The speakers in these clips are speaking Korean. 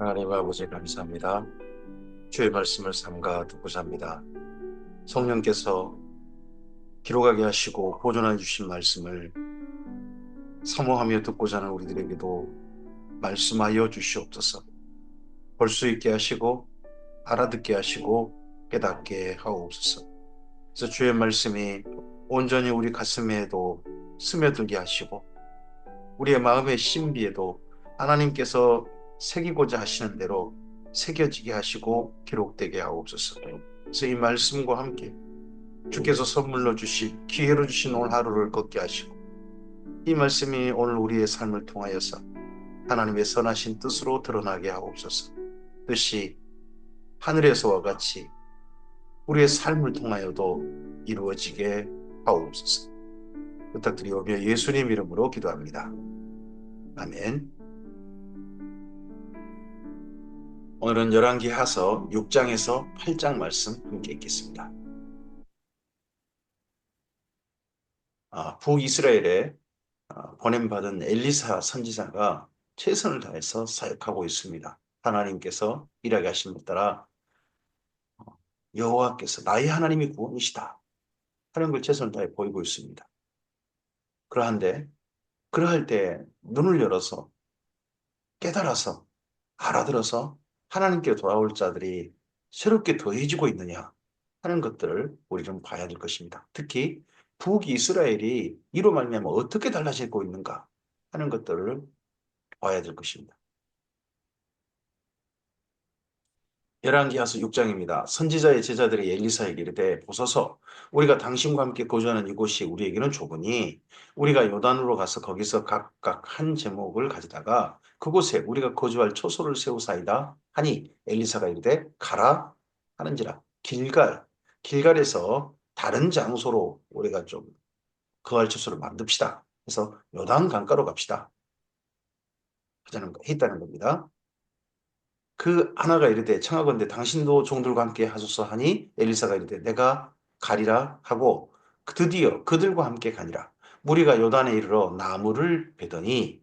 하나님 아버지 감사합니다. 주의 말씀을 삼가 듣고자 합니다. 성령께서 기록하게 하시고 보존해 주신 말씀을 사모하며 듣고자 하는 우리들에게도 말씀하여 주시옵소서. 볼 수 있게 하시고 알아듣게 하시고 깨닫게 하옵소서. 그래서 주의 말씀이 온전히 우리 가슴에도 스며들게 하시고 우리의 마음의 신비에도 하나님께서 새기고자 하시는 대로 새겨지게 하시고 기록되게 하옵소서. 그래서 이 말씀과 함께 주께서 선물로 주신 기회로 주신 오늘 하루를 걷게 하시고 이 말씀이 오늘 우리의 삶을 통하여서 하나님의 선하신 뜻으로 드러나게 하옵소서. 뜻이 하늘에서와 같이 우리의 삶을 통하여도 이루어지게 하옵소서. 부탁드리오며 예수님 이름으로 기도합니다. 아멘. 오늘은 열왕기하서 6장에서 8장 말씀 함께 읽겠습니다. 북이스라엘에 보냄받은 엘리사 선지자가 최선을 다해서 사역하고 있습니다. 하나님께서 일하게 하신 것 따라 여호와께서 나의 하나님이 구원이시다 하는 걸 최선을 다해 보이고 있습니다. 그러한데 그러할 때 눈을 열어서 깨달아서 알아들어서 하나님께 돌아올 자들이 새롭게 더해지고 있느냐 하는 것들을 우리는 봐야 될 것입니다. 특히 북이스라엘이 이로 말미암아 어떻게 달라지고 있는가 하는 것들을 봐야 될 것입니다. 열왕기하서 6장입니다. 선지자의 제자들이 엘리사에게 이르되 보소서 우리가 당신과 함께 거주하는 이곳이 우리에게는 좁으니 우리가 요단으로 가서 거기서 각각 한 제목을 가져다가 그곳에 우리가 거주할 초소를 세우사이다 하니 엘리사가 이르되 가라 하는지라. 길갈에서 다른 장소로 우리가 좀 거할 초소를 만듭시다. 그래서 요단 강가로 갑시다 하자는 했다는 겁니다. 그 하나가 이르되 청하건대 당신도 종들과 함께 하소서 하니 엘리사가 이르되 내가 가리라 하고 드디어 그들과 함께 가니라. 무리가 요단에 이르러 나무를 베더니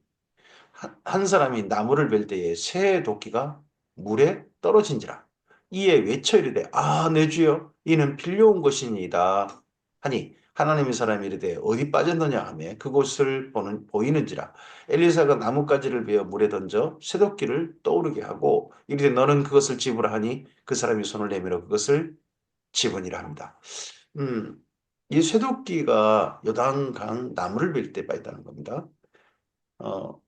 한 사람이 나무를 벨 때에 새 도끼가 물에 떨어진지라. 이에 외쳐 이르되 내 주여 이는 빌려온 것이니이다 하니 하나님의 사람이 이르되 어디 빠졌느냐 하며 그곳을 보이는지라. 엘리사가 나뭇가지를 베어 물에 던져 쇠도끼를 떠오르게 하고 이르되 너는 그것을 집으라 하니 그 사람이 손을 내밀어 그것을 집으니라 합니다. 이 쇠도끼가 요단강 나무를 벨 때 빠있다는 겁니다. 어,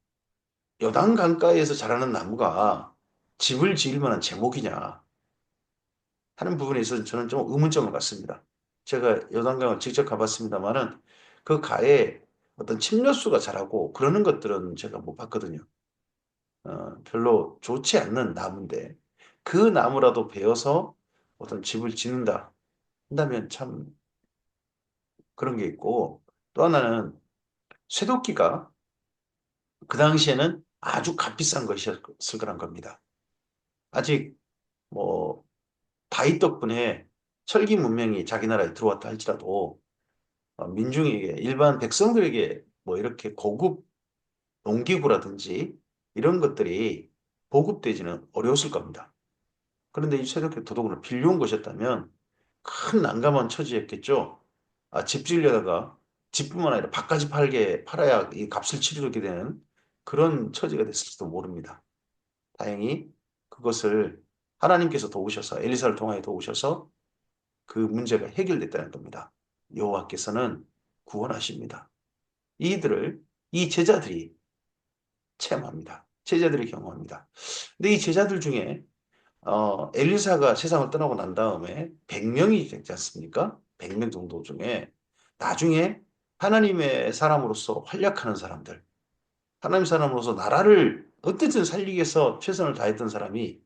요단 강가에서 자라는 나무가 집을 지을 만한 제목이냐 하는 부분에 있어서 저는 좀 의문점을 갖습니다. 제가 요단강을 직접 가봤습니다만은 그 가에 어떤 침려수가 자라고 그러는 것들은 제가 못 봤거든요. 별로 좋지 않는 나무인데 그 나무라도 베어서 어떤 집을 짓는다 한다면 참 그런 게 있고 또 하나는 쇠도끼가 그 당시에는 아주 값비싼 것이었을 거란 겁니다. 아직 뭐 다윗 덕분에 철기 문명이 자기 나라에 들어왔다 할지라도 민중에게 일반 백성들에게 뭐 이렇게 고급 농기구라든지 이런 것들이 보급되지는 어려웠을 겁니다. 그런데 이 쇠도끼 도둑을 빌려온 것이었다면 큰 난감한 처지였겠죠. 집 지으려다가 집뿐만 아니라 밭까지 팔아야 이 값을 치르게 되는 그런 처지가 됐을지도 모릅니다. 다행히 그것을 하나님께서 도우셔서 엘리사를 통하여 도우셔서 그 문제가 해결됐다는 겁니다. 여호와께서는 구원하십니다. 이들을 이 제자들이 체험합니다. 제자들이 경험합니다. 근데 이 제자들 중에 엘리사가 세상을 떠나고 난 다음에 100명이 되지 않습니까? 100명 정도 중에 나중에 하나님의 사람으로서 활약하는 사람들, 하나님 사람으로서 나라를 어쨌든 살리기 위해서 최선을 다했던 사람이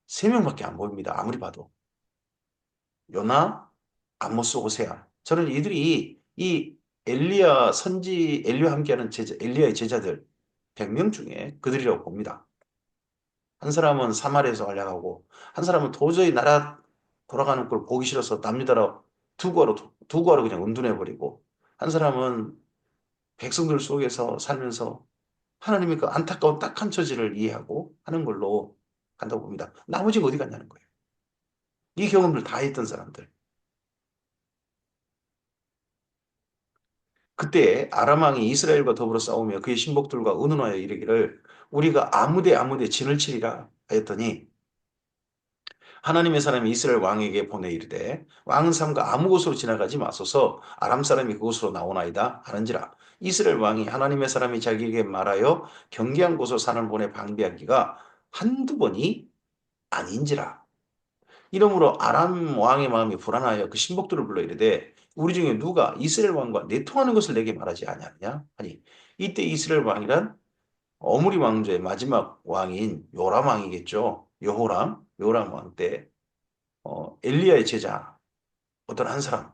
3명밖에 안 보입니다. 아무리 봐도. 요나, 아모스, 호세아. 저는 이들이 이 엘리와 함께하는 엘리야의 제자들 100명 중에 그들이라고 봅니다. 한 사람은 사마리아에서 활약하고 한 사람은 도저히 나라 돌아가는 걸 보기 싫어서 남유다로 두고 하러 그냥 은둔해버리고 한 사람은 백성들 속에서 살면서 하나님의 그 안타까운 딱 한 처지를 이해하고 하는 걸로 간다고 봅니다. 나머지가 어디 갔냐는 거예요. 이 경험을 다 했던 사람들. 그때 아람 왕이 이스라엘과 더불어 싸우며 그의 신복들과 의논하여 이르기를 우리가 아무데 진을 치리라 하였더니 하나님의 사람이 이스라엘 왕에게 보내 이르되 왕은 삼가 아무 곳으로 지나가지 마소서 아람 사람이 그곳으로 나오나이다 하는지라 이스라엘 왕이 하나님의 사람이 자기에게 말하여 경계한 곳으로 산을 보내 방비하기가 한두 번이 아닌지라 이러므로 아람 왕의 마음이 불안하여 그 신복들을 불러 이르되 우리 중에 누가 이스라엘 왕과 내통하는 것을 내게 말하지 아니하느냐 하니 이때 이스라엘 왕이란 어므리 왕조의 마지막 왕인 요람 왕이겠죠. 요람 왕 때 엘리야의 제자 어떤 한 사람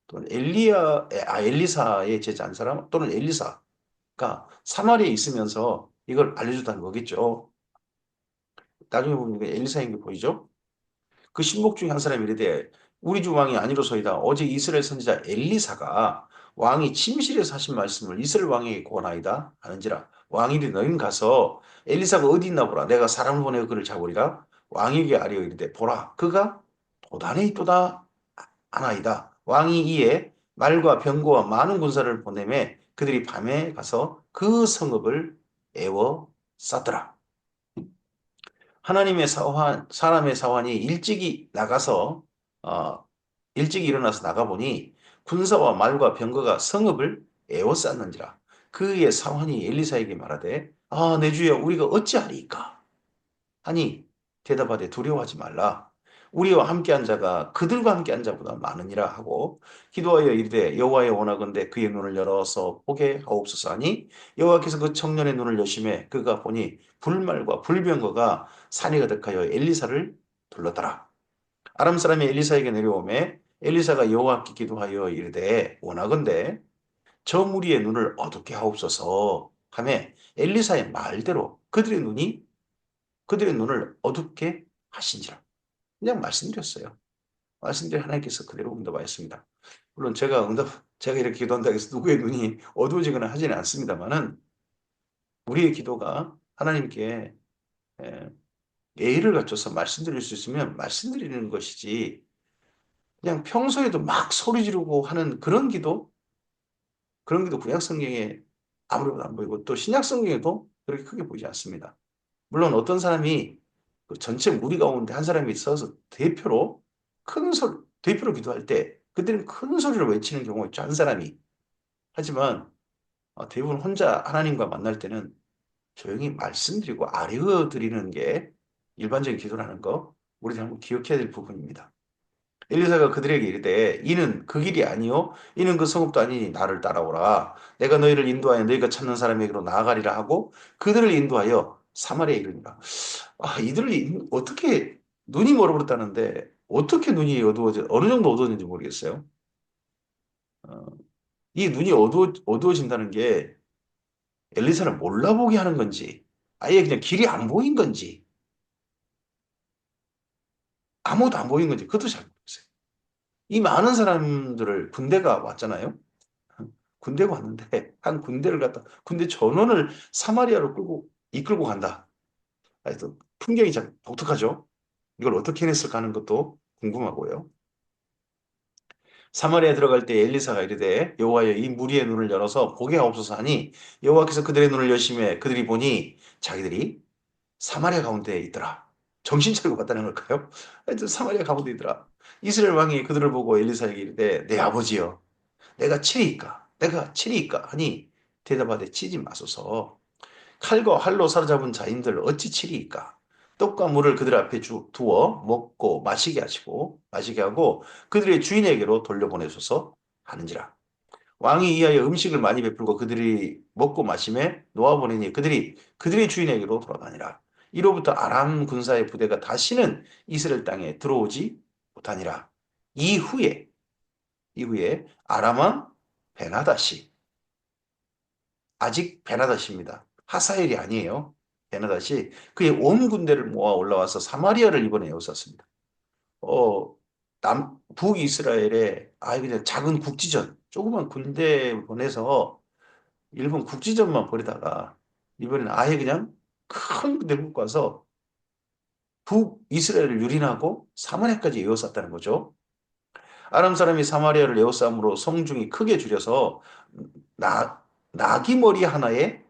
또는 엘리사의 제자 한 사람 또는 엘리사가 사마리아에 있으면서 이걸 알려줬다는 거겠죠. 나중에 보면 이게 엘리사인 게 보이죠? 그 신복 중에 한 사람이 이르되 우리 주 왕이 아니로소이다. 어제 이스라엘 선지자 엘리사가 왕이 침실에서 하신 말씀을 이스라엘 왕에게 고하나이다 하는지라 왕이 이르되 너희는 가서 엘리사가 어디 있나 보라. 내가 사람을 보내어 그를 잡으리라. 왕에게 아뢰어 이르되 보라 그가 도단에 있도다 하나이다. 왕이 이에 말과 병거와 많은 군사를 보내매 그들이 밤에 가서 그 성읍을 애워 쌌더라. 하나님의 사환, 사람의 사환이 어, 일찍이 일어나서 나가보니 군사와 말과 병거가 성읍을 에워쌌는지라. 그의 사환이 엘리사에게 말하되, 아, 내 주여, 우리가 어찌하리이까? 하니 대답하되 두려워하지 말라. 우리와 함께한 자가 그들과 함께한 자보다 많으니라 하고 기도하여 이르되 여호와의 원하건대 그의 눈을 열어서 보게 하옵소서 하니 여호와께서 그 청년의 눈을 여심해 그가 보니 불말과 불병거가 산에 가득하여 엘리사를 둘렀더라. 아람 사람이 엘리사에게 내려오매 엘리사가 여호와께 기도하여 이르되 원하건대 저 무리의 눈을 어둡게 하옵소서 하매 엘리사의 말대로 그들의 눈을 어둡게 하신지라. 그냥 말씀드렸어요. 말씀드린 하나님께서 그대로 응답하였습니다. 물론 제가 이렇게 기도한다고 해서 누구의 눈이 어두워지거나 하지는 않습니다만은 우리의 기도가 하나님께 예, 예의를 갖춰서 말씀드릴 수 있으면 말씀드리는 것이지 그냥 평소에도 막 소리 지르고 하는 그런 기도 구약 성경에 아무래도 안 보이고 또 신약 성경에도 그렇게 크게 보이지 않습니다. 물론 어떤 사람이 그 전체 무리 가운데 한 사람이 있어서 대표로 기도할 때 그때는 큰 소리로 외치는 경우가 있죠. 한 사람이. 하지만 대부분 혼자 하나님과 만날 때는 조용히 말씀드리고 아뢰어 드리는 게 일반적인 기도라는 거 우리들 한번 기억해야 될 부분입니다. 엘리사가 그들에게 이르되 이는 그 길이 아니요 이는 그 성읍도 아니니 나를 따라오라 내가 너희를 인도하여 너희가 찾는 사람에게로 나아가리라 하고 그들을 인도하여 사마리아에 이르니라 어떻게 눈이 멀어버렸다는데 어떻게 눈이 어느 정도 어두워졌는지 모르겠어요. 어, 이 눈이 어두워진다는 게 엘리사를 몰라보게 하는 건지 아예 그냥 길이 안 보인 건지 아무도 안 보인 건지 그것도 잘 모르겠어요. 이 많은 사람들을 군대가 왔잖아요. 군대가 왔는데 한 군대를 갖다 군대 전원을 사마리아로 이끌고 간다. 하여튼 풍경이 참 독특하죠. 이걸 어떻게 해냈을까 하는 것도 궁금하고요. 사마리아에 들어갈 때 엘리사가 이르되 여호와여 이 무리의 눈을 열어서 보게 하옵소서 하니 여호와께서 그들의 눈을 여심해 그들이 보니 자기들이 사마리아 가운데에 있더라. 정신 차리고 봤다는 걸까요? 하여튼 사마리아 가운데 있더라. 이스라엘 왕이 그들을 보고 엘리사에게 이르되 내 아버지여 내가 치리이까 하니 대답하되 치지 마소서 칼과 활로 사로잡은 자인들 어찌 치리이까 떡과 물을 그들 앞에 두어 먹고 마시게 하고 그들의 주인에게로 돌려보내소서 하는지라 왕이 이하여 음식을 많이 베풀고 그들이 먹고 마심에 놓아보내니 그들이 그들의 주인에게로 돌아가니라 이로부터 아람 군사의 부대가 다시는 이스라엘 땅에 들어오지 못하니라 이후에 아람 왕 베나다시 아직 베나다시입니다. 하사엘이 아니에요. 베나다시 그의 온 군대를 모아 올라와서 사마리아를 이번에 에워쌌습니다. 어, 북이스라엘에 그냥 작은 국지전, 조그만 군대 보내서 일본 국지전만 벌이다가 이번에는 아예 그냥 큰 군대를 묶고 와서 북이스라엘을 유린하고 사마리아까지 에워쌌다는 거죠. 아람 사람이 사마리아를 에워싸므로 성중이 크게 줄여서 나귀 머리 하나에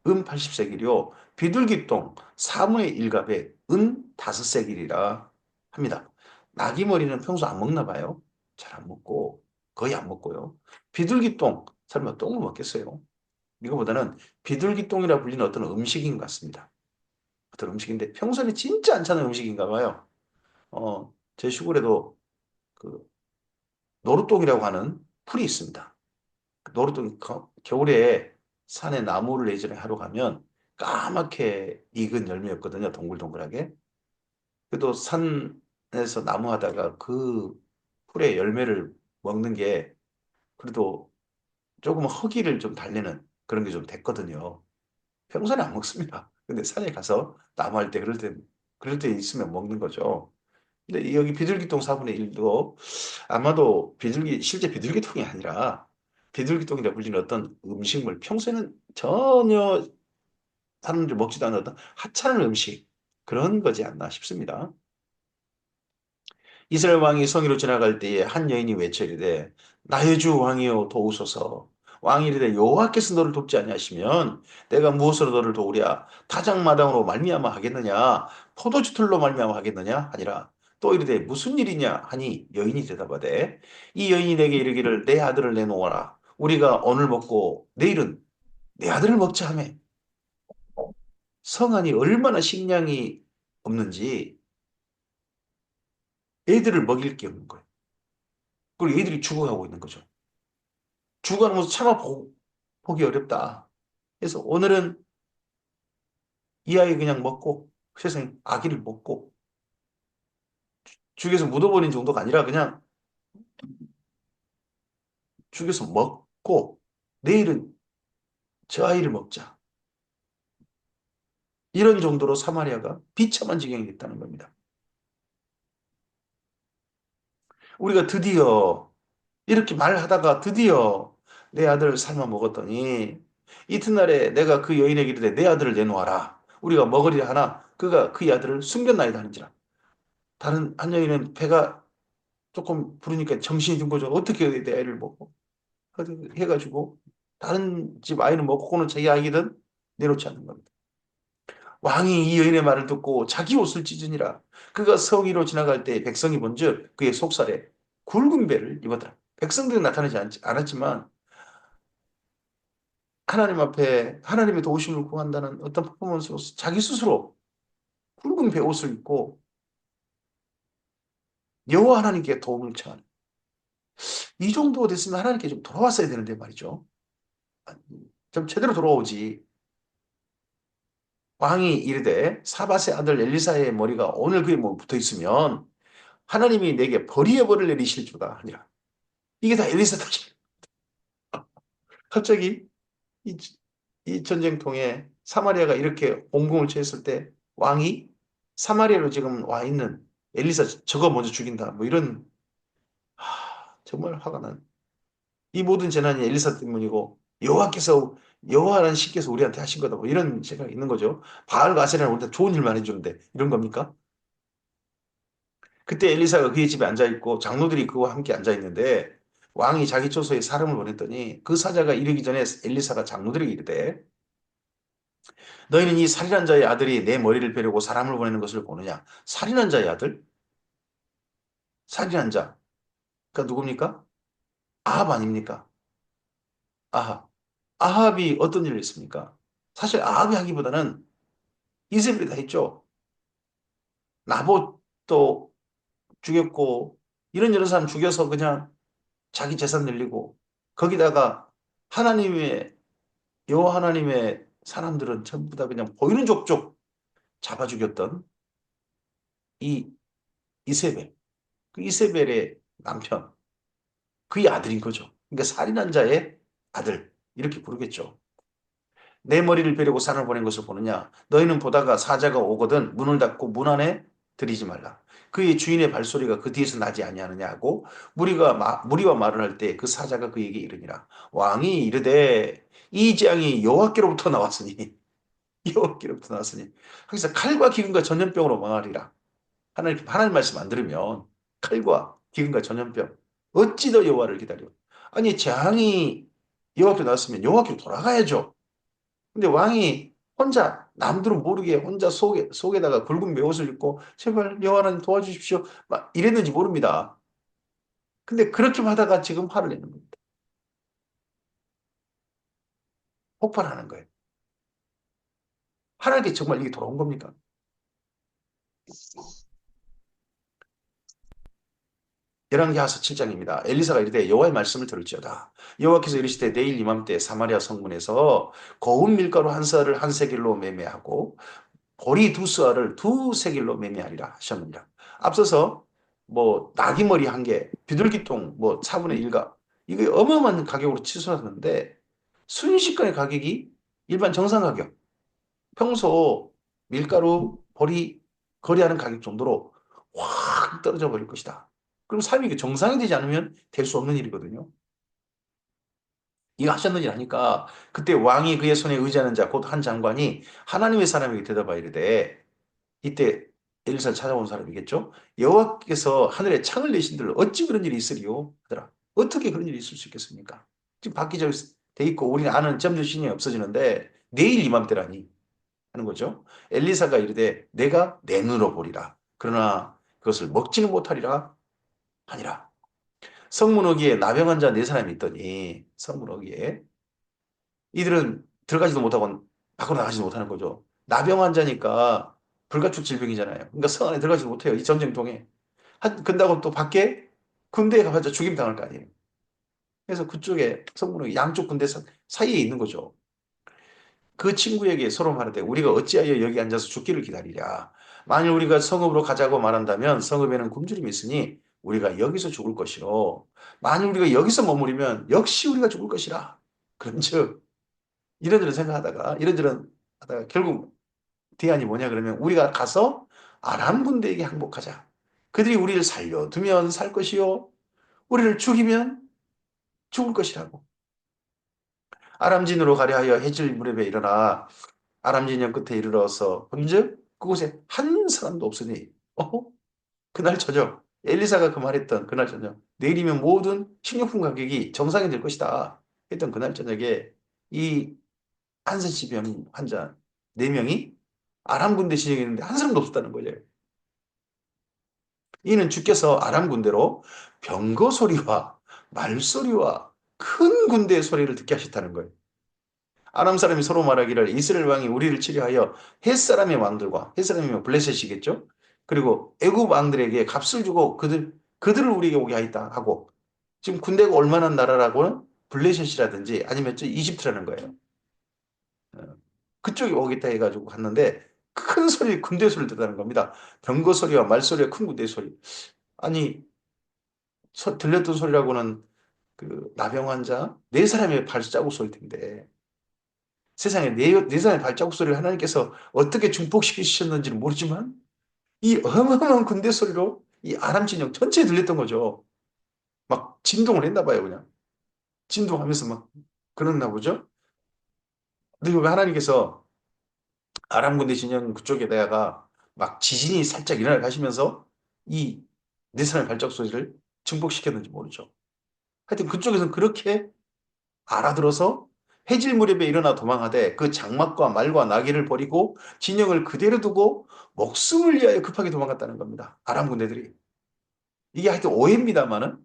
은 80세겔이요. 비둘기똥 4분의 1갑에 은 5세겔이라 합니다. 나귀 머리는 평소 안 먹나 봐요. 잘 안 먹고 거의 안 먹고요. 비둘기똥 설마 똥을 먹겠어요? 이거보다는 비둘기똥이라 불리는 어떤 음식인 것 같습니다. 어떤 음식인데 평소에 진짜 안 찾는 음식인가 봐요. 제 시골에도 그 노루똥이라고 하는 풀이 있습니다. 그 노루똥 겨울에 산에 나무를 예전에 하러 가면 까맣게 익은 열매였거든요. 동글동글하게. 그래도 산에서 나무 하다가 그 풀의 열매를 먹는 게 그래도 조금 허기를 좀 달래는 그런 게 좀 됐거든요. 평소에 안 먹습니다. 근데 산에 가서 나무 할 때 그럴 때 있으면 먹는 거죠. 근데 여기 비둘기똥 4분의 1도 아마도 실제 비둘기똥이 아니라 비둘기똥이라 불리는 어떤 음식물, 평소에는 전혀 사람들이 먹지도 않는 어떤 하찮은 음식, 그런 거지 않나 싶습니다. 이스라엘 왕이 성위로 지나갈 때에 한 여인이 외쳐 이르되 나의 주 왕이여 도우소서. 왕이 이르되 여호와께서 너를 돕지 아니하시면 내가 무엇으로 너를 도우랴? 타작마당으로 말미암아 하겠느냐? 포도주 틀로 말미암아 하겠느냐? 하니라. 또 이르되 무슨 일이냐? 하니 여인이 대답하되 이 여인이 내게 이르기를 내 아들을 내놓아라. 우리가 오늘 먹고 내일은 내 아들을 먹자 하며 성 안이 얼마나 식량이 없는지 애들을 먹일 게 없는 거예요. 그리고 애들이 죽어가고 있는 거죠. 죽어가는 모습 차마 보기 어렵다. 그래서 오늘은 이 아이 그냥 먹고 세상에 아기를 먹고 죽여서 묻어버린 정도가 아니라 그냥 죽여서 먹고 내일은 저 아이를 먹자. 이런 정도로 사마리아가 비참한 지경이 됐다는 겁니다. 우리가 드디어 이렇게 말하다가 드디어 내 아들을 삶아 먹었더니 이튿날에 내가 그 여인에게 이르되 내 아들을 내놓아라. 우리가 먹으리라 하나 그가 그의 아들을 숨겼나이다 하는지라. 다른 한 여인은 배가 조금 부르니까 정신이 든 거죠. 어떻게 내 아이를 먹고 해가지고 다른 집 아이는 먹고는 자기 아이든 내놓지 않는 겁니다. 왕이 이 여인의 말을 듣고 자기 옷을 찢으니라. 그가 성위로 지나갈 때 백성이 본즉 그의 속살에 굵은 배를 입었더라. 백성들은 나타나지 않았지만 하나님 앞에 하나님의 도우심을 구한다는 어떤 퍼포먼스로서 자기 스스로 굵은 배옷을 입고 여호와 하나님께 도움을 청하는 이 정도 됐으면 하나님께 좀 돌아왔어야 되는데 말이죠. 좀 제대로 돌아오지. 왕이 이르되 사밧의 아들 엘리사의 머리가 오늘 그의 몸에 붙어 있으면 하나님이 내게 벌이의 벌을 내리실 줄다 하니라. 이게 다 엘리사 탓이야. 갑자기 이, 이 전쟁통에 사마리아가 이렇게 공공을 처했을 때 왕이 사마리아로 지금 와 있는 엘리사 저거 먼저 죽인다. 뭐 이런 정말 화가 난. 이 모든 재난이 엘리사 때문이고 여호와라는 신께서 우리한테 하신 거다. 뭐 이런 생각이 있는 거죠. 바알과 아세라는 우리한테 좋은 일만 해주는데 이런 겁니까? 그때 엘리사가 그의 집에 앉아 있고 장로들이 그와 함께 앉아 있는데 왕이 자기 처소에 사람을 보냈더니 그 사자가 이르기 전에 엘리사가 장로들에게 이르되 너희는 이 살인한 자의 아들이 내 머리를 베려고 사람을 보내는 것을 보느냐? 살인한 자의 아들? 살인한 자. 그러니까 누굽니까? 아합 아닙니까? 아합. 아합이 어떤 일을 했습니까? 사실 아합이 하기보다는 이세벨이 다 했죠. 나봇도 죽였고 이런 사람 죽여서 그냥 자기 재산 늘리고 거기다가 하나님의 여호와 하나님의 사람들은 전부 다 그냥 보이는 족족 잡아 죽였던 이 이세벨. 그 이세벨의 남편, 그의 아들인 거죠. 그러니까 살인한 자의 아들 이렇게 부르겠죠. 내 머리를 베려고 산을 보낸 것을 보느냐? 너희는 보다가 사자가 오거든 문을 닫고 문 안에 들이지 말라. 그의 주인의 발소리가 그 뒤에서 나지 아니하느냐 하고 무리와 말을 할 때 그 사자가 그에게 이르니라. 왕이 이르되 이 재앙이 여호와께로부터 나왔으니 여호와께로부터 나왔으니 거기서 칼과 기근과 전염병으로 망하리라. 하나님 말씀 안 들으면 칼과 기근과 전염병 어찌 더 여호와를 기다려. 아니 재앙이 여호와께로 나왔으면 여호와께로 돌아가야죠. 근데 왕이 혼자 남들은 모르게 혼자 속에다가 굵은 베옷을 입고 제발 여호와 하나님 도와주십시오. 막 이랬는지 모릅니다. 근데 그렇게 하다가 지금 화를 내는 겁니다. 폭발하는 거예요. 하나님께 정말 이게 돌아온 겁니까? 열왕기하서 7장입니다. 엘리사가 이르되 여호와의 말씀을 들을지어다. 여호와께서 이르시되 내일 이맘때 사마리아 성문에서 고운 밀가루 한 쌀을 한 세겔로 매매하고 보리 두 쌀을 두 세겔로 매매하리라 하셨느니라. 앞서서 뭐 나귀머리 한 개, 비둘기똥 뭐 4분의 1가 이게 어마어마한 가격으로 치솟았는데 순식간에 가격이 일반 정상 가격, 평소 밀가루, 보리 거래하는 가격 정도로 확 떨어져 버릴 것이다. 그럼 삶이 정상이 되지 않으면 될 수 없는 일이거든요. 이거 하셨느니라 하니까 그때 왕이 그의 손에 의지하는 자 곧 한 장관이 하나님의 사람에게 대답하여 이르되 이때 엘리사를 찾아온 사람이겠죠. 여호와께서 하늘에 창을 내신들 어찌 그런 일이 있으리요 하더라. 어떻게 그런 일이 있을 수 있겠습니까? 지금 바뀌져 돼 있고 우리는 아는 점유신이 없어지는데 내일 이맘때라니 하는 거죠. 엘리사가 이르되 내가 내 눈으로 보리라. 그러나 그것을 먹지는 못하리라 하니라. 성문 어귀에 나병 환자 네 사람이 있더니 성문 어귀에 이들은 들어가지도 못하고 밖으로 나가지도 못하는 거죠. 나병 환자니까 불가출 질병이잖아요. 그러니까 성 안에 들어가지도 못해요. 이 전쟁통에. 근다고 또 밖에 군대에 가봤자 죽임 당할 거 아니에요. 그래서 그쪽에 성문 어귀 양쪽 군대 사이에 있는 거죠. 그 친구에게 서로 말하되 우리가 어찌하여 여기 앉아서 죽기를 기다리랴. 만일 우리가 성읍으로 가자고 말한다면 성읍에는 굶주림이 있으니 우리가 여기서 죽을 것이요. 만일 우리가 여기서 머무르면 역시 우리가 죽을 것이라. 그런즉 이런저런 생각하다가 이런저런 하다가 결국 대안이 뭐냐 그러면 우리가 가서 아람 군대에게 항복하자. 그들이 우리를 살려두면 살 것이요. 우리를 죽이면 죽을 것이라고. 아람진으로 가려 하여 해질 무렵에 일어나 아람 진영 끝에 이르러서 본즉 그곳에 한 사람도 없으니 그날 저녁 엘리사가 그 말했던 그날 저녁 내일이면 모든 식료품 가격이 정상이 될 것이다 했던 그날 저녁에 이 한센시병 환자 4명이 아람 군대 진영에 있는데 한 사람도 없었다는 거예요. 이는 주께서 아람 군대로 병거 소리와 말소리와 큰 군대의 소리를 듣게 하셨다는 거예요. 아람 사람이 서로 말하기를 이스라엘 왕이 우리를 치려하여 헷 사람의 왕들과 헷 사람이면 블레셋이겠죠. 그리고 애굽 왕들에게 값을 주고 그들을 우리에게 오게 하였다 하고 지금 군대가 얼마나 나라라고는 블레셋이라든지 아니면 이집트라는 거예요. 어, 그쪽이 오겠다 해가지고 갔는데 큰 소리 군대 소리를 듣다는 겁니다. 병거 소리와 말소리와 큰 군대 소리. 아니 들렸던 소리라고는 그 나병 환자 4사람의 발자국 소리 텐데 세상에 내 사람의 발자국 소리를 하나님께서 어떻게 증폭시키셨는지는 모르지만 이 어마어마한 군대 소리로 이 아람 진영 전체에 들렸던 거죠. 막 진동을 했나 봐요, 그냥. 진동하면서 막 그랬나 보죠. 근데 왜 하나님께서 아람 군대 진영 그쪽에다가 막 지진이 살짝 일어나 가시면서 이 네 사람의 발자국 소리를 증폭시켰는지 모르죠. 하여튼 그쪽에서는 그렇게 알아들어서 해질 무렵에 일어나 도망하되 그 장막과 말과 나귀를 버리고 진영을 그대로 두고 목숨을 위하여 급하게 도망갔다는 겁니다. 아람 군대들이. 이게 하여튼 오해입니다만은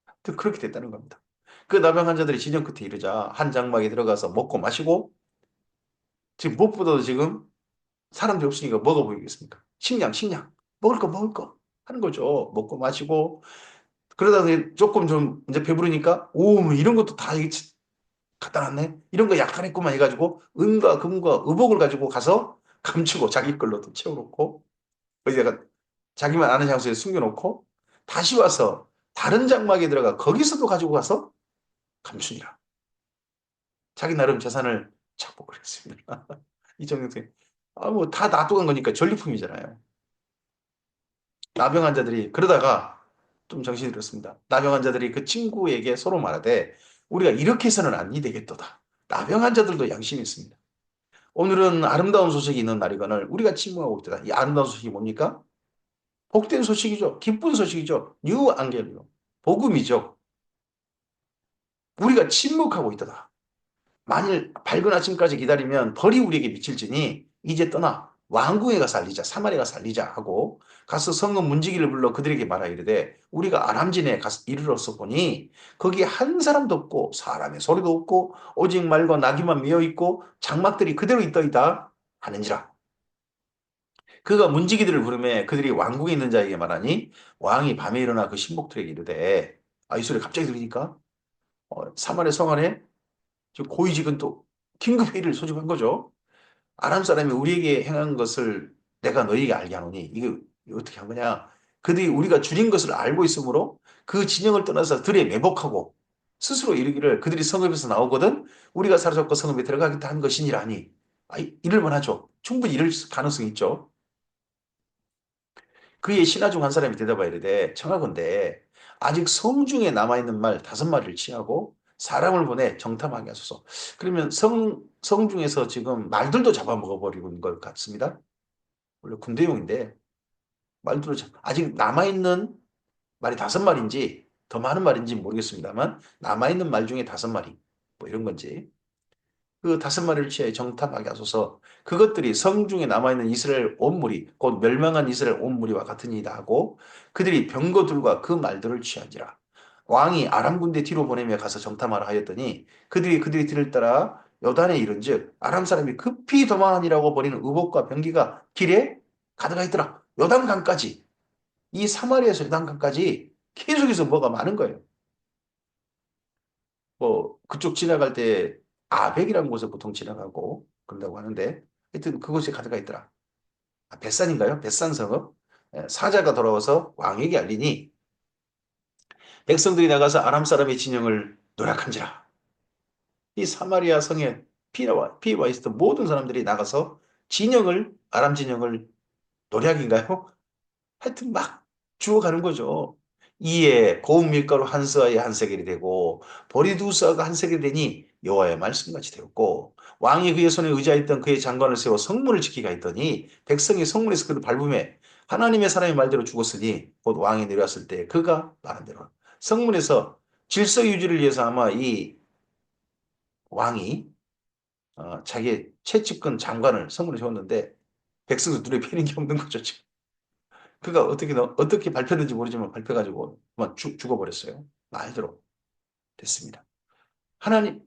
하여튼 그렇게 됐다는 겁니다. 그 나병 환자들이 진영 끝에 이르자 한 장막에 들어가서 먹고 마시고 지금 무엇보다도 지금 사람들이 없으니까 먹어 보이겠습니까? 식량 먹을 거 먹을 거 하는 거죠. 먹고 마시고 그러다 조금 좀 이제 배부르니까 뭐 이런 것도 다 갖다 놨네? 이런 거 약간했구만 해가지고 은과 금과 의복을 가지고 가서 감추고 자기 걸로도 채워놓고 어디다가 자기만 아는 장소에 숨겨놓고 다시 와서 다른 장막에 들어가 거기서도 가지고 가서 감추니라. 자기 나름 재산을 착복을 했습니다. 이 정도 뭐 다 놔두간 거니까 전리품이잖아요. 나병 환자들이 그러다가 좀 정신이 들었습니다. 나병 환자들이 그 친구에게 서로 말하되 우리가 이렇게 해서는 아니 되겠도다. 나병 환자들도 양심이 있습니다. 오늘은 아름다운 소식이 있는 날이거늘 우리가 침묵하고 있다. 이 아름다운 소식이 뭡니까? 복된 소식이죠. 기쁜 소식이죠. 뉴 안겔리오. 복음이죠. 우리가 침묵하고 있다. 만일 밝은 아침까지 기다리면 벌이 우리에게 미칠지니 이제 떠나 왕궁에 가서 살리자 사마리아 가서 살리자 하고 가서 성읍 문지기를 불러 그들에게 말하 이르되 우리가 아람진에 가서 이르러서 보니 거기 한 사람도 없고 사람의 소리도 없고 오직 말과 나귀만 메어 있고 장막들이 그대로 있더이다 하는지라. 그가 문지기들을 부르매 그들이 왕궁에 있는 자에게 말하니 왕이 밤에 일어나 그 신복들에게 이르되 이 소리 갑자기 들리니까 사마리아 성 안에 고위직은 또 긴급 회의를 소집한 거죠. 아람 사람이 우리에게 행한 것을 내가 너희에게 알게 하노니 이게 어떻게 한 거냐? 그들이 우리가 줄인 것을 알고 있으므로 그 진영을 떠나서 들에 매복하고 스스로 이르기를 그들이 성읍에서 나오거든 우리가 사로잡고 성읍에 들어가겠다 한 것이니라니. 이럴만 하죠. 충분히 이럴 가능성이 있죠. 그의 신하 중 한 사람이 대답하여 이르되 청하건대 아직 성중에 남아있는 말 5마리를 취하고 사람을 보내 정탐하게 하소서. 그러면 성중에서 지금 말들도 잡아먹어버리고 있는 것 같습니다. 원래 군대용인데 말들도 아직 남아있는 말이 5마리인지 더 많은 말인지 모르겠습니다만 남아있는 말 중에 5마리 뭐 이런 건지 그 5마리를 취하여 정탐하게 하소서. 그것들이 성중에 남아있는 이스라엘 온 무리 곧 멸망한 이스라엘 온 무리와 같으니이다 하고 그들이 병거들과 그 말들을 취한지라. 왕이 아람 군대 뒤로 보내며 가서 정탐하라 하였더니 그들이 뒤를 따라 요단에 이른즉 아람 사람이 급히 도망하니라고 버리는 의복과 병기가 길에 가득하 있더라. 요단강까지 이 사마리아에서 요단강까지 계속해서 뭐가 많은 거예요. 뭐 그쪽 지나갈 때 아벡이라는 곳에 보통 지나가고 그런다고 하는데 하여튼 그곳에 가득하 있더라. 벳산인가요? 벳산 성읍. 사자가 돌아와서 왕에게 알리니 백성들이 나가서 아람 사람의 진영을 노략한지라. 이 사마리아 성에 피와 있었던 모든 사람들이 나가서 아람 진영을 노략인가요? 하여튼 막 죽어가는 거죠. 이에 고운 밀가루 한 서에 한 세겔이 되고 보리 두 서가 한 세겔이 되니 여호와의 말씀같이 되었고 왕이 그의 손에 의지하였던 그의 장관을 세워 성문을 지키게 했더니 백성이 성문에서 그를 밟음에 하나님의 사람의 말대로 죽었으니 곧 왕이 내려왔을 때 그가 말한 대로 성문에서 질서 유지를 위해서 아마 이 왕이 자기의 최측근 장관을 성문에 세웠는데 백성들 눈에 뵈는 게 없는 거죠 지금. 그가 어떻게 발표했는지 모르지만 발표가지고 그만 죽어버렸어요. 말대로 됐습니다. 하나님,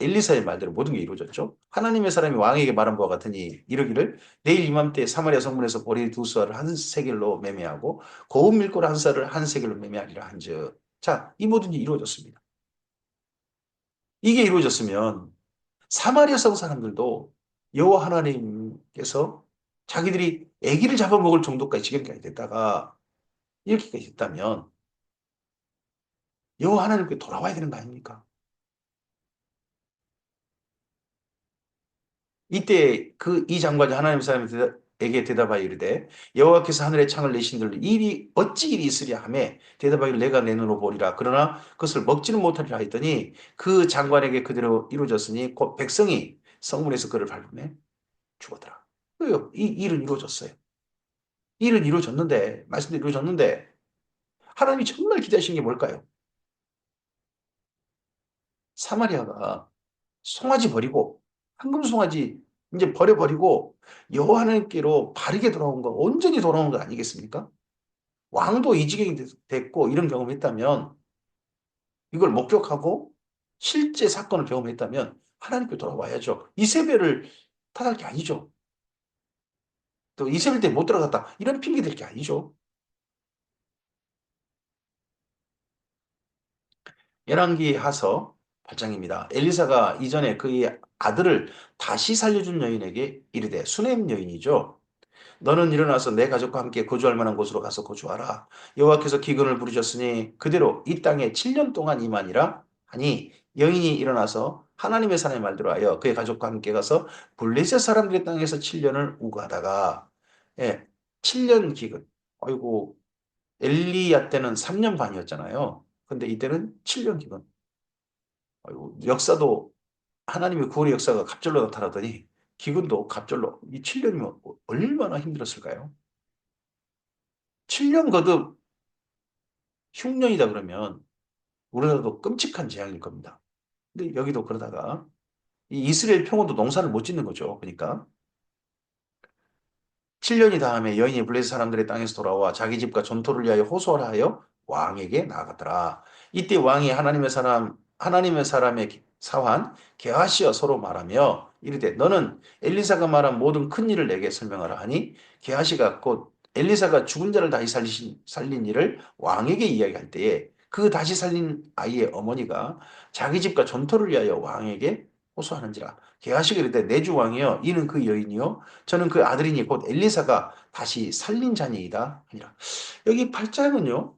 엘리사의 말대로 모든 게 이루어졌죠. 하나님의 사람이 왕에게 말한 바와 같으니 이르기를 내일 이맘때 사마리아 성문에서 보리 두 쌀을 한 세겔로 매매하고 고운 밀가루 한 쌀을 한 세겔로 매매하리라 한즉. 자, 이 모든 게 이루어졌습니다. 이게 이루어졌으면 사마리아 성 사람들도 여호와 하나님께서 자기들이 아기를 잡아먹을 정도까지 지경까지 됐다가 이렇게까지 됐다면 여호와 하나님께 돌아와야 되는 거 아닙니까? 이때 이 장관이 하나님 사람에게 대답하여 이르되 여호와께서 하늘의 창을 내신들 어찌 일이 있으랴 하매 대답하기를 내가 내 눈으로 보리라 그러나 그것을 먹지는 못하리라 했더니 그 장관에게 그대로 이루어졌으니 곧 백성이 성문에서 그를 밟으며 죽었더라. 왜요? 이 일은 이루어졌어요. 일은 이루어졌는데 말씀대로 이루어졌는데 하나님이 정말 기대하신 게 뭘까요? 사마리아가 송아지 버리고 황금 송아지 이제 버려버리고 여호와 하나님께로 바르게 돌아온 거 온전히 돌아온 거 아니겠습니까? 왕도 이 지경이 됐고 이런 경험을 했다면 이걸 목격하고 실제 사건을 경험했다면 하나님께 돌아와야죠. 이세벨을 탓할 게 아니죠. 또 이세벨 때 못 들어갔다 이런 핑계 댈 게 아니죠. 열왕기 하서 8장입니다. 엘리사가 이전에 그의 아들을 다시 살려준 여인에게 이르되 수넴 여인이죠. 너는 일어나서 내 가족과 함께 거주할 만한 곳으로 가서 거주하라. 여호와께서 기근을 부르셨으니 그대로 이 땅에 7년 동안 임하니라 하니 여인이 일어나서 하나님의 사람의 말대로 하여 그의 가족과 함께 가서 블레셋 사람들의 땅에서 7년을 우거하다가 7년 기근. 아이고 엘리야 때는 3년 반이었잖아요. 근데 이때는 7년 기근. 아이고 역사도 하나님의 구원의 역사가 갑절로 나타나더니 기근도 갑절로 이 7년이면 얼마나 힘들었을까요? 7년 거듭 흉년이다 그러면 우리나라도 끔찍한 재앙일 겁니다. 근데 여기도 그러다가 이 이스라엘 평원도 농사를 못 짓는 거죠. 그러니까 7년이 다음에 여인이 블레셋 사람들의 땅에서 돌아와 자기 집과 전토를 위하여 호소를 하여 왕에게 나아갔더라. 이때 왕이 하나님의 사람의 사환 게하시와 서로 말하며 이르되 너는 엘리사가 말한 모든 큰 일을 내게 설명하라 하니 게하시가 곧 엘리사가 죽은 자를 다시 살린 일을 왕에게 이야기할 때에 그 다시 살린 아이의 어머니가 자기 집과 전토를 위하여 왕에게 호소하는지라. 게하시가 이르되 내 주 왕이여 이는 그 여인이요 저는 그 아들이니 곧 엘리사가 다시 살린 자니이다 하니라. 여기 8장은요.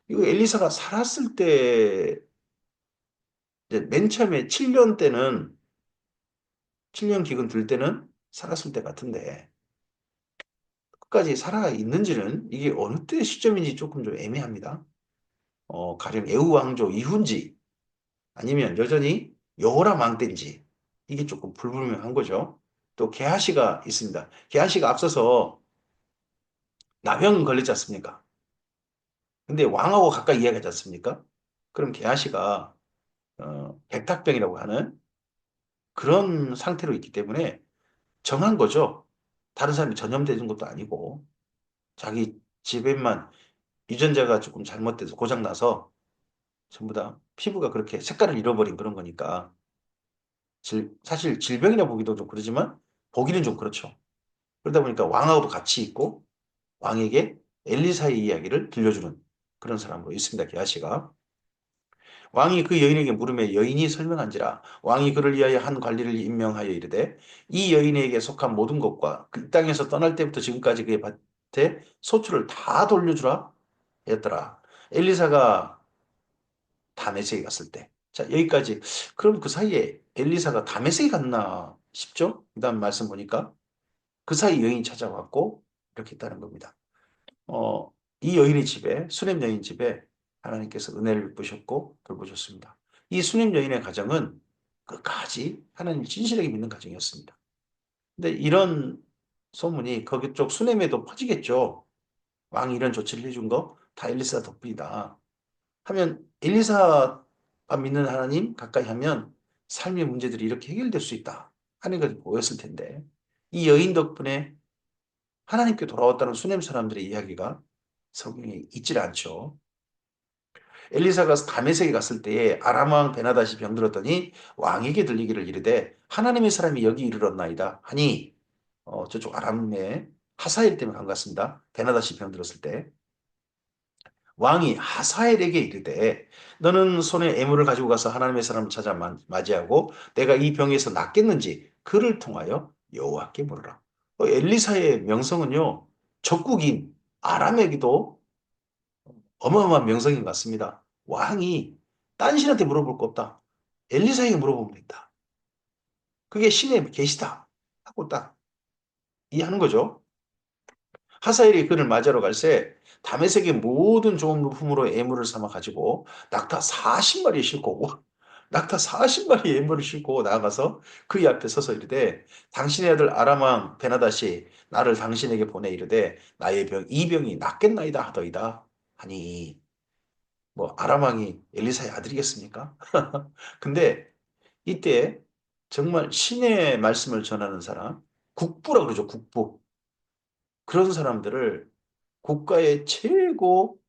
이거 엘리사가 살았을 때 이제 맨 처음에 7년 때는 7년 기근 들 때는 살았을 때 같은데 끝까지 살아 있는지는 이게 어느 때 시점인지 조금 좀 애매합니다. 가령 에우 왕조 이후인지 아니면 여전히 여호람 왕 때인지 이게 조금 불분명한 거죠. 또 게하시가 있습니다. 게하시가 앞서서 나병 걸리지 않습니까? 근데 왕하고 가까이 이야기하지 않습니까? 그럼 게하시가 백탁병이라고 하는 그런 상태로 있기 때문에 정한 거죠. 다른 사람이 전염되는 것도 아니고 자기 집에만 유전자가 조금 잘못돼서 고장나서 전부 다 피부가 그렇게 색깔을 잃어버린 그런 거니까 사실 질병이라 보기도 좀 그러지만 보기는 좀 그렇죠. 그러다 보니까 왕하고도 같이 있고 왕에게 엘리사의 이야기를 들려주는 그런 사람으로 있습니다. 게하시가. 왕이 그 여인에게 물음에 여인이 설명한지라 왕이 그를 위하여 한 관리를 임명하여 이르되 이 여인에게 속한 모든 것과 그 땅에서 떠날 때부터 지금까지 그의 밭에 소출을 다 돌려주라 했더라. 엘리사가 다메섹에 갔을 때. 자, 여기까지. 그럼 그 사이에 엘리사가 다메섹에 갔나 싶죠? 그 다음 말씀 보니까 그 사이 여인이 찾아왔고 이렇게 했다는 겁니다. 어, 이 여인의 집에, 수냄 여인 집에 하나님께서 은혜를 부으셨고 돌보셨습니다. 이 수냄 여인의 가정은 끝까지 하나님을 진실하게 믿는 가정이었습니다. 근데 이런 소문이 거기 쪽 수냄에도 퍼지겠죠. 왕이 이런 조치를 해준 거 다 엘리사 덕분이다. 하면 엘리사가 믿는 하나님 가까이 하면 삶의 문제들이 이렇게 해결될 수 있다 하는 것이 보였을 텐데 이 여인 덕분에 하나님께 돌아왔다는 수냄 사람들의 이야기가 성경에 있질 않죠. 엘리사가 다메섹에 갔을 때에 아람 왕 베나다시 병들었더니 왕에게 들리기를 이르되 하나님의 사람이 여기 이르렀나이다 하니 저쪽 아람의 하사엘 때문에 간 것 같습니다. 베나다시 병들었을 때 왕이 하사엘에게 이르되 너는 손에 애물을 가지고 가서 하나님의 사람을 찾아 맞이하고 내가 이 병에서 낫겠는지 그를 통하여 여호와께 물으라. 엘리사의 명성은요 적국인 아람에게도 어마어마한 명성인 것 같습니다. 왕이 딴 신한테 물어볼 거 없다. 엘리사에게 물어보면 된다. 그게 신의 계시다. 하고 딱 이해하는 거죠. 하사엘이 그를 맞으러 갈새 다메섹의 모든 좋은 물품으로 예물을 삼아 가지고 낙타 40마리 싣고 낙타 40마리 예물을 싣고 나아가서 그 앞에 서서 이르되 당신의 아들 아람 왕 베나다시 나를 당신에게 보내 이르되 나의 병 이 병이 낫겠나이다 하더이다 하니 뭐 아람 왕이 엘리사의 아들이겠습니까? 근데 이때 정말 신의 말씀을 전하는 사람 국부라 그러죠 국부 그런 사람들을 국가의 최고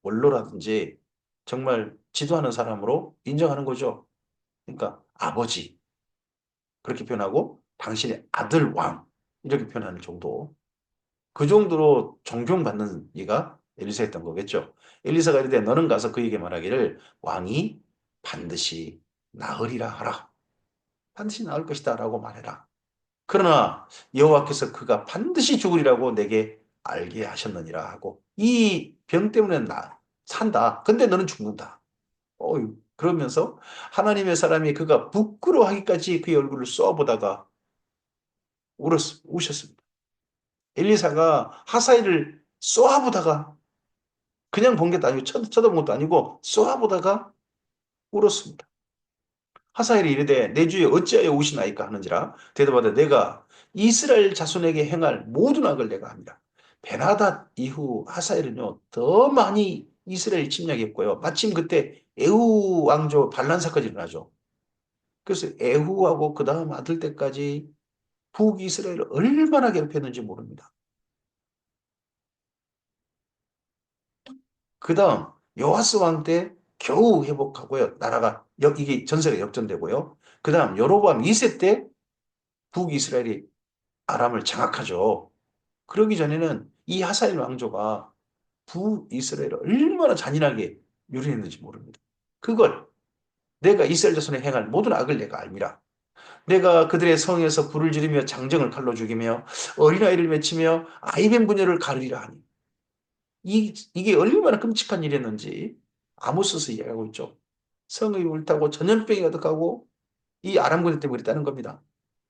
원로라든지 정말 지도하는 사람으로 인정하는 거죠. 그러니까 아버지 그렇게 표현하고 당신의 아들 왕 이렇게 표현하는 정도. 그 정도로 존경받는 이가 엘리사였던 거겠죠. 엘리사가 이르되 너는 가서 그에게 말하기를 왕이 반드시 나으리라 하라. 반드시 나을 것이다 라고 말해라. 그러나 여호와께서 그가 반드시 죽으리라고 내게 알게 하셨느니라 하고 이 병 때문에 나 산다. 근데 너는 죽는다. 그러면서 하나님의 사람이 그가 부끄러워하기까지 그의 얼굴을 쏘아보다가 우셨습니다. 엘리사가 하사엘을 쏘아보다가 그냥 본 것도 아니고 쳐다본 것도 아니고 쏘아보다가 울었습니다. 하사엘이 이르되 내 주에 어찌하여 오시나이까 하는지라 대답하되 내가 이스라엘 자손에게 행할 모든 악을 내가 합니다. 베나닷 이후 하사엘은요 더 많이 이스라엘 침략했고요. 마침 그때 에후 왕조 반란 사건이 일어나죠. 그래서 에후하고 그 다음 아들 때까지 북이스라엘을 얼마나 괴롭혔는지 모릅니다. 그 다음 요아스 왕 때 겨우 회복하고요. 나라가 이게 전세가 역전되고요. 그 다음 여로보암 2세 때 북이스라엘이 아람을 장악하죠. 그러기 전에는 이 하사엘 왕조가 북이스라엘을 얼마나 잔인하게 유린했는지 모릅니다. 그걸 내가 이스라엘 자손에 행할 모든 악을 내가 알미라. 내가 그들의 성에서 불을 지르며 장정을 칼로 죽이며 어린아이를 맺히며 아이벤 부녀를 가르리라 하니 이게 얼마나 끔찍한 일이었는지 아모스서 이야기하고 있죠. 성이 불타고 전염병이 가득하고 이 아람군 때문에 그랬다는 겁니다.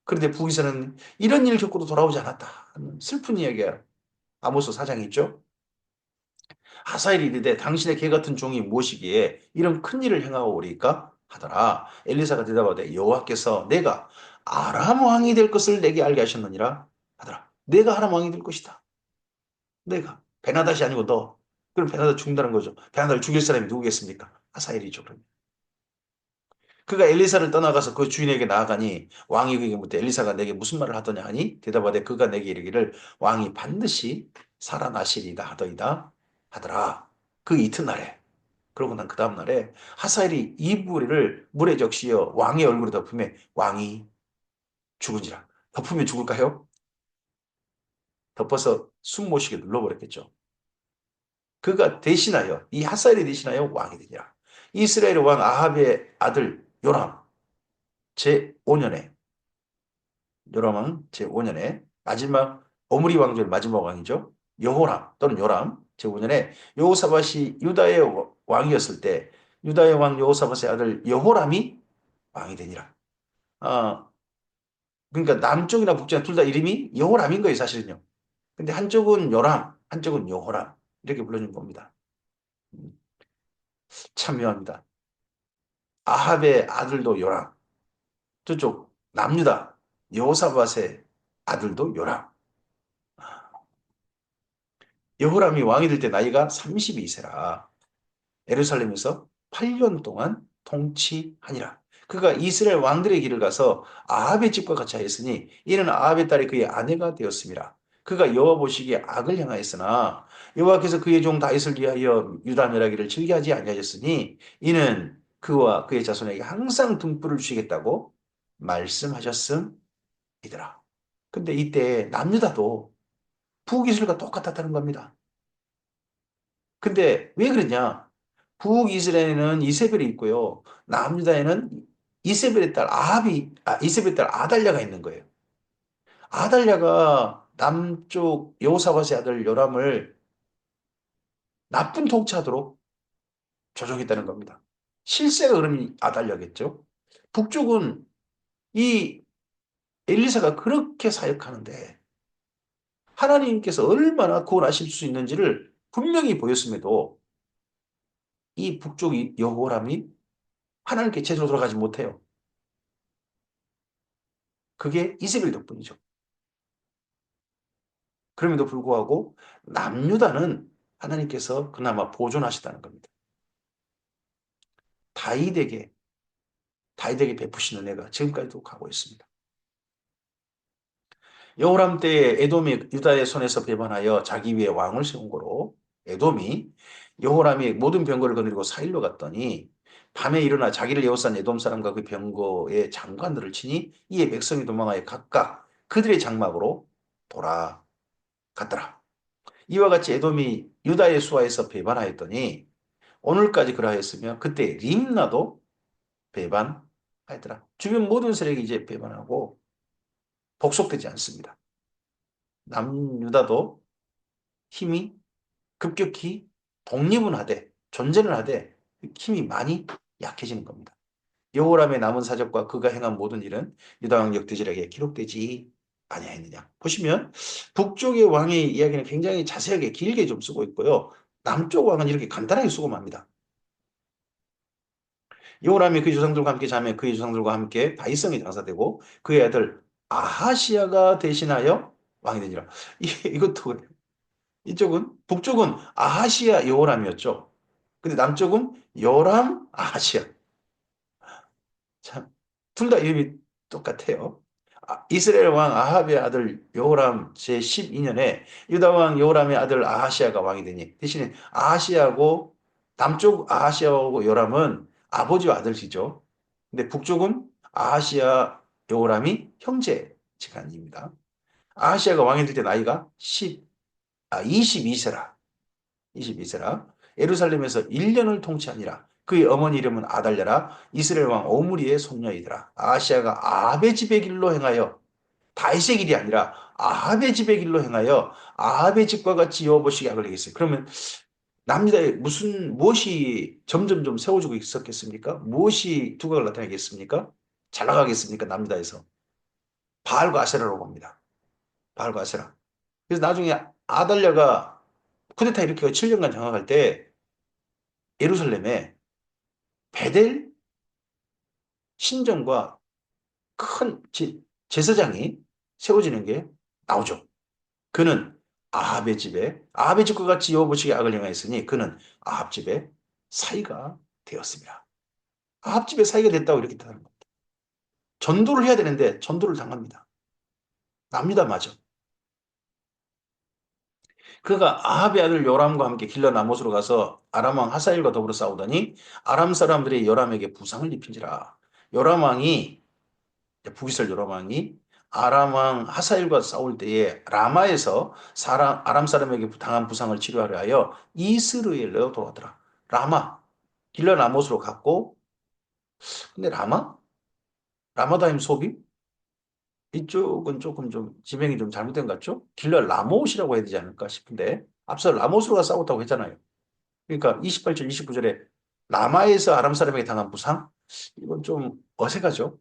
그런데 북에서는 이런 일을 겪고도 돌아오지 않았다 하는 슬픈 이야기가 아모스 4장에 있죠. 하사엘이 이르되 당신의 개 같은 종이 무엇이기에 이런 큰 일을 행하고 오리까 하더라. 엘리사가 대답하되 여호와께서 내가 아람 왕이 될 것을 내게 알게 하셨느니라 하더라. 내가 아람 왕이 될 것이다. 내가 베나닷이 아니고 너. 그럼 베나닷 죽는다는 거죠. 베나닷을 죽일 사람이 누구겠습니까? 하사엘이죠. 그러면. 그가 엘리사를 떠나가서 그 주인에게 나아가니 왕이 그에게 묻되 엘리사가 내게 무슨 말을 하더냐 하니 대답하되 그가 내게 이르기를 왕이 반드시 살아나시리다 하더이다 하더라. 그 이튿날에 그러고 난 그 다음날에 하사엘이 이불을 물에 적시어 왕의 얼굴에 덮으며 왕이 죽은지라. 덮으면 죽을까요? 덮어서 숨 못 쉬게 눌러버렸겠죠. 그가 대신하여 이 하사엘이 대신하여 왕이 되니라. 이스라엘 왕 아합의 아들 요람 제5년에 요람왕 제5년에 마지막 오므리 왕조의 마지막 왕이죠. 여호람 또는 요람 제5년에 여호사밧이 유다의 왕이었을 때 유다의 왕 여호사밧의 아들 여호람이 왕이 되니라. 아, 그러니까 남쪽이나 북쪽 둘 다 이름이 여호람인 거예요, 사실은요. 근데 한쪽은 요람, 한쪽은 여호람 이렇게 불러준 겁니다. 음, 참 묘합니다. 아합의 아들도 요람, 저쪽 남유다 여호사밧의 아들도 요람. 여호람이 왕이 될 때 나이가 32세라. 예루살렘에서 8년 동안 통치하니라. 그가 이스라엘 왕들의 길을 가서 아합의 집과 같이 하였으니 이는 아합의 딸이 그의 아내가 되었습니다. 그가 여호와 보시기에 악을 행하였으나 여호와께서 그의 종 다윗을 위하여 유다 멸하기를 즐겨하지 아니하셨으니 이는 그와 그의 자손에게 항상 등불을 주시겠다고 말씀하셨음이더라. 근데 이때 남유다도 북이슬과 똑같았다는 겁니다. 근데 왜 그러냐? 북이스라엘에는 이세벨이 있고요. 남유다에는 이세벨의 딸 이세벨의 딸 아달랴가 있는 거예요. 아달랴가 남쪽 여호사밧의 아들 요람을 나쁜 통치하도록 조종했다는 겁니다. 실세가 그러면 아달랴겠죠. 북쪽은 이 엘리사가 그렇게 사역하는데 하나님께서 얼마나 구원하실 수 있는지를 분명히 보였음에도 이 북쪽 여호람이 하나님께 제대로 돌아가지 못해요. 그게 이세벨 덕분이죠. 그럼에도 불구하고 남유다는 하나님께서 그나마 보존하셨다는 겁니다. 다윗에게 다윗에게 베푸시는 은혜가 지금까지도 가고 있습니다. 여호람 때에 에돔이 유다의 손에서 배반하여 자기 위에 왕을 세운 거로 에돔이 여호람이 모든 병거를 거느리고 사일로 갔더니 밤에 일어나 자기를 에워싼 에돔 사람과 그 병거의 장관들을 치니 이에 백성이 도망하여 각각 그들의 장막으로 돌아갔더라. 이와 같이 에돔이 유다의 수하에서 배반하였더니 오늘까지 그러하였으며 그때 림나도 배반하였더라. 주변 모든 세력이 이제 배반하고 복속되지 않습니다. 남유다도 힘이 급격히 독립은 하되 존재는 하되 힘이 많이 약해지는 겁니다. 여호람의 남은 사적과 그가 행한 모든 일은 유다 왕 역대지략에 기록되지 아니하였느냐. 보시면 북쪽의 왕의 이야기는 굉장히 자세하게 길게 좀 쓰고 있고요. 남쪽 왕은 이렇게 간단하게 수고합니다. 요람이 그의 조상들과 함께 자매 그의 조상들과 함께 다윗성에 장사되고 그의 아들 아하시아가 대신하여 왕이 되니라. 이것도 그래요. 이쪽은 북쪽은 아하시아 여호람이었죠. 근데 남쪽은 요람 아하시아. 참, 둘 다 이름이 똑같아요. 이스라엘 왕 아합의 아들 요람 제12년에 유다 왕 요람의 아들 아하시아가 왕이 되니 대신에 아하시아고 남쪽 아하시아하고 요람은 아버지와 아들이죠. 근데 북쪽은 아하시아 요람이 형제지간입니다. 아하시아가 왕이 될 때 나이가 22세라. 22세라. 예루살렘에서 1년을 통치하니라. 그의 어머니 이름은 아달랴라. 이스라엘 왕 오므리의 손녀이더라. 아시아가 아합의 집의 길로 행하여 다윗의 길이 아니라 아합의 집의 길로 행하여 아합의 집과 같이 여호보시게 악을 행했어요. 그러면 남유다에 무엇이 점점 좀 세워지고 있었겠습니까? 무엇이 두각을 나타내겠습니까? 잘 나가겠습니까? 남유다에서. 바알과 아세라로 봅니다. 바알과 아세라. 그래서 나중에 아달랴가 쿠데타 일으켜 7년간 장악할 때 예루살렘에 베델 신전과 큰 제사장이 세워지는 게 나오죠. 그는 아합의 집과 같이 여호보시기 악을 행하였으니 그는 아합 집의 사이가 되었습니다. 아합 집의 사이가 됐다고 이렇게 뜻하는 겁니다. 전도를 해야 되는데 전도를 당합니다. 납니다, 맞아. 그가 아합의 아들 요람과 함께 길러 나못으로 가서 아람 왕 하사엘과 더불어 싸우더니 아람 사람들이 요람에게 부상을 입힌지라. 요람 왕이 북이스라엘 요람 왕이 아람 왕 하사엘과 싸울 때에 라마에서 아람 사람에게 당한 부상을 치료하려 하여 이스라엘로 돌아오더라. 라마 길러 나못으로 갔고 근데 라마다임 소비 이쪽은 조금 좀 지명이 좀 잘못된 것 같죠? 길러 라못이라고 해야 되지 않을까 싶은데 앞서 라못으로 가 싸웠다고 했잖아요. 그러니까 28절, 29절에 라마에서 아람 사람에게 당한 부상? 이건 좀 어색하죠?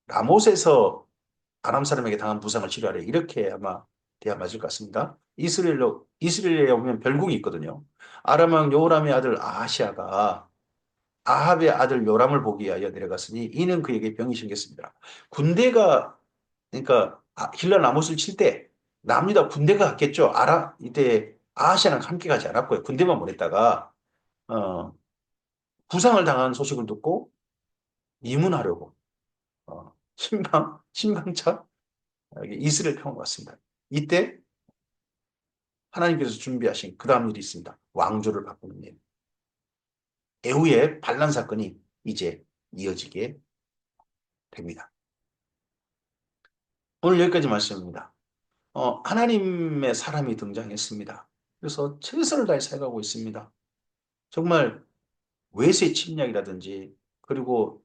라못에서 아람 사람에게 당한 부상을 치료하래. 이렇게 아마 돼야 맞을 것 같습니다. 이스라엘에 오면 별궁이 있거든요. 아람 왕 요람의 아들 아하시아가 아합의 아들 요람을 보기 위하여 내려갔으니 이는 그에게 병이 생겼습니다. 군대가 그러니까 힐러 라못을 칠 때 남유다 군대가 갔겠죠. 이때 아하시아는 함께 가지 않았고요. 군대만 보냈다가 어, 부상을 당한 소식을 듣고 이문하려고 신방차 이스라엘 평을 왔습니다. 이때 하나님께서 준비하신 그 다음 일이 있습니다. 왕조를 바꾸는 일. 에후의 반란 사건이 이제 이어지게 됩니다. 오늘 여기까지 말씀입니다. 하나님의 사람이 등장했습니다. 그래서 최선을 다해 살아가고 있습니다. 정말 외세 침략이라든지 그리고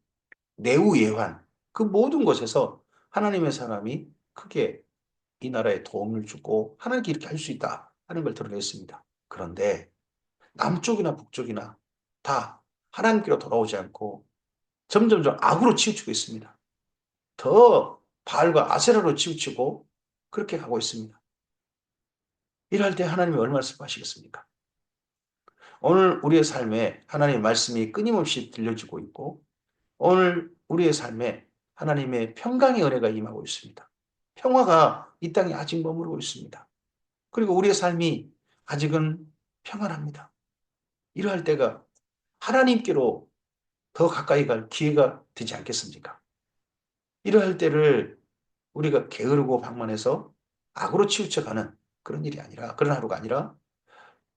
내후 예환 그 모든 것에서 하나님의 사람이 크게 이 나라에 도움을 주고 하나님께 이렇게 할 수 있다 하는 걸 드러냈습니다. 그런데 남쪽이나 북쪽이나 다 하나님께로 돌아오지 않고 점점점 악으로 치우치고 있습니다. 더 바알과 아세라로 치우치고 그렇게 가고 있습니다. 이럴 때 하나님이 얼마나 슬퍼하시겠습니까? 오늘 우리의 삶에 하나님의 말씀이 끊임없이 들려지고 있고 오늘 우리의 삶에 하나님의 평강의 은혜가 임하고 있습니다. 평화가 이 땅에 아직 머무르고 있습니다. 그리고 우리의 삶이 아직은 평안합니다. 이러할 때가 하나님께로 더 가까이 갈 기회가 되지 않겠습니까? 이러할 때를 우리가 게으르고 방만해서 악으로 치우쳐가는 그런 일이 아니라 그런 하루가 아니라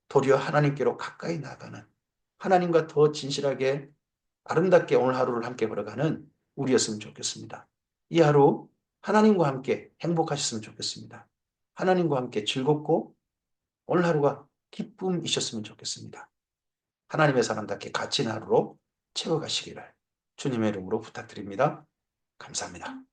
도리어 하나님께로 가까이 나가는 하나님과 더 진실하게 아름답게 오늘 하루를 함께 걸어가는 우리였으면 좋겠습니다. 이 하루 하나님과 함께 행복하셨으면 좋겠습니다. 하나님과 함께 즐겁고 오늘 하루가 기쁨이셨으면 좋겠습니다. 하나님의 사람답게 갇힌 하루로 채워가시기를 주님의 이름으로 부탁드립니다. 감사합니다.